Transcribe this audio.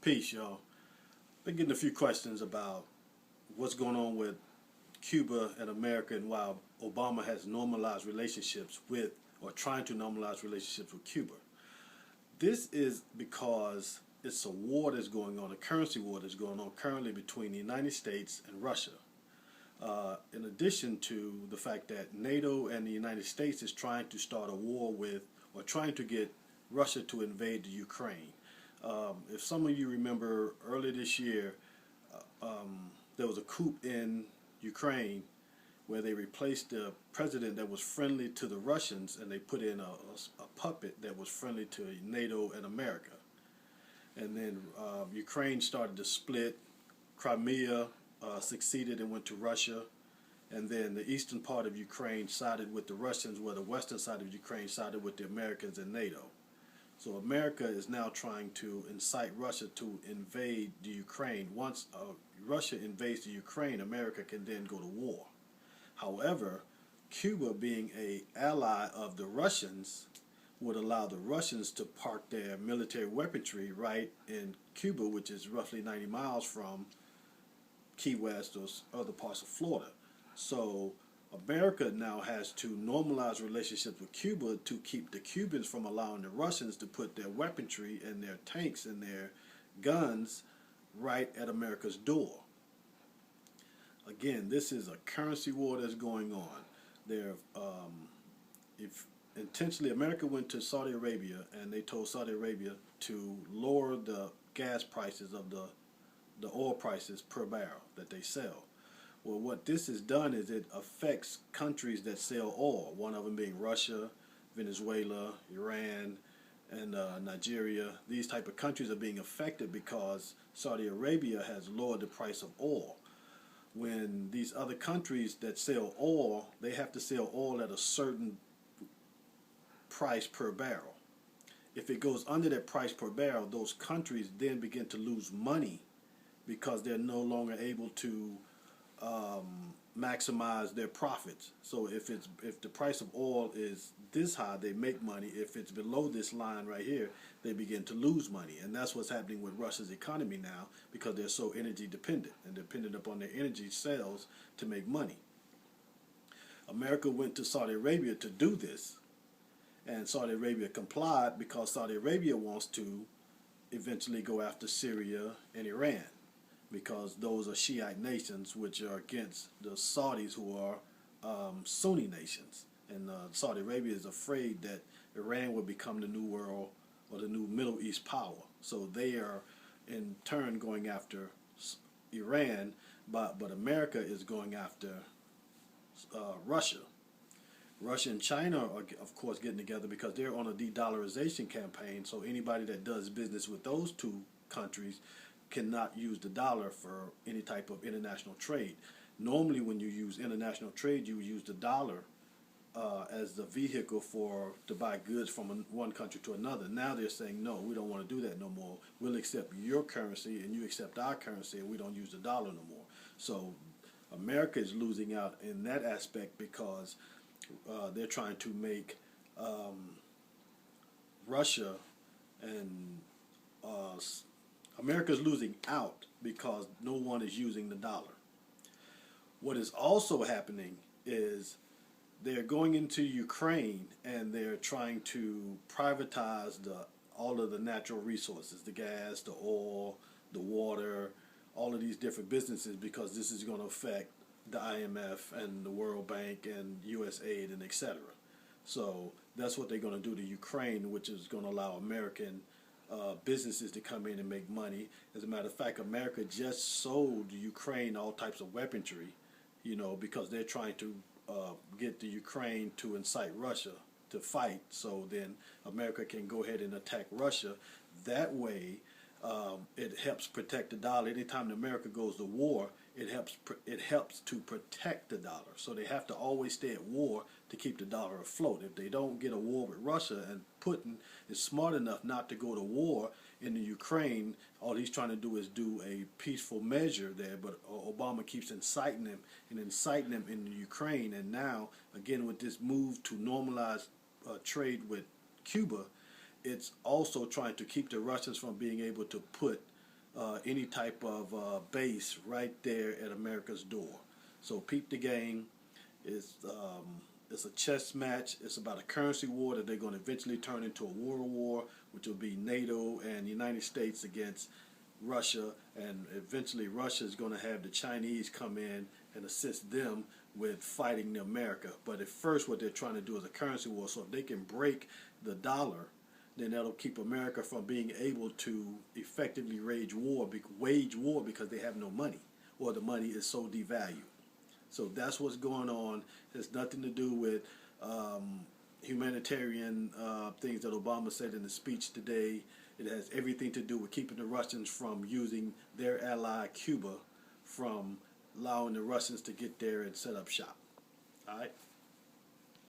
Peace, y'all. Been getting a few questions about what's going on with Cuba and America and why Obama has normalized relationships with, or trying to normalize relationships with Cuba. This is because it's a war that's going on, a currency war that's going on currently between the United States and Russia. In addition to the fact that NATO and the United States is trying to start a war with, or trying to get Russia to invade the Ukraine. If some of you remember earlier this year, there was a coup in Ukraine where they replaced the president that was friendly to the Russians and they put in a puppet that was friendly to NATO and America. And then Ukraine started to split. Crimea succeeded and went to Russia. And then the eastern part of Ukraine sided with the Russians, while the western side of Ukraine sided with the Americans and NATO. So America is now trying to incite Russia to invade the Ukraine. Once Russia invades the Ukraine, America can then go to war. However, Cuba, being an ally of the Russians, would allow the Russians to park their military weaponry right in Cuba, which is roughly 90 miles from Key West or other parts of Florida. So America now has to normalize relationships with Cuba to keep the Cubans from allowing the Russians to put their weaponry and their tanks and their guns right at America's door. Again, this is a currency war that's going on. There, if intentionally, America went to Saudi Arabia and they told Saudi Arabia to lower the gas prices of the oil prices per barrel that they sell. Well, what this has done is it affects countries that sell oil, one of them being Russia, Venezuela, Iran, and Nigeria. These type of countries are being affected because Saudi Arabia has lowered the price of oil. When these other countries that sell oil, they have to sell oil at a certain price per barrel. If it goes under that price per barrel, those countries then begin to lose money because they're no longer able to maximize their profits. So if the price of oil is this high, they make money. If it's below this line right here, they begin to lose money. And that's what's happening with Russia's economy now because they're so energy dependent and dependent upon their energy sales to make money. America went to Saudi Arabia to do this, and Saudi Arabia complied because Saudi Arabia wants to eventually go after Syria and Iran, because those are Shiite nations which are against the Saudis, who are Sunni nations. And Saudi Arabia is afraid that Iran will become the new world or the new Middle East power. So they are in turn going after Iran, but America is going after Russia. Russia and China are, of course, getting together because they're on a de-dollarization campaign. So anybody that does business with those two countries cannot use the dollar for any type of international trade. Normally, when you use international trade, you use the dollar as the vehicle to buy goods from one country to another. Now they're saying, no, we don't want to do that no more. We'll accept your currency and you accept our currency, and we don't use the dollar no more. So America is losing out in that aspect because they're trying to make Russia and America's losing out because no one is using the dollar. What is also happening is they're going into Ukraine and they're trying to privatize all of the natural resources, the gas, the oil, the water, all of these different businesses, because this is going to affect the IMF and the World Bank and USAID and etc. So that's what they're going to do to Ukraine, which is going to allow American businesses to come in and make money. As a matter of fact, America just sold Ukraine all types of weaponry, because they're trying to get the Ukraine to incite Russia to fight. So then America can go ahead and attack Russia. That way, it helps protect the dollar. Anytime America goes to war, it helps to protect the dollar. So they have to always stay at war to keep the dollar afloat. If they don't get a war with Russia, and Putin is smart enough not to go to war in the Ukraine, all he's trying to do is do a peaceful measure there. But Obama keeps inciting him in the Ukraine. And now, again, with this move to normalize trade with Cuba, it's also trying to keep the Russians from being able to put any type of base right there at America's door. So peep the game. It's a chess match. It's about a currency war that they're going to eventually turn into a world war, which will be NATO and the United States against Russia, and eventually Russia is going to have the Chinese come in and assist them with fighting America. But at first what they're trying to do is a currency war. So if they can break the dollar, then that'll keep America from being able to effectively wage war because they have no money, or the money is so devalued. So that's what's going on. It has nothing to do with humanitarian things that Obama said in the speech today. It has everything to do with keeping the Russians from using their ally Cuba, from allowing the Russians to get there and set up shop. All right?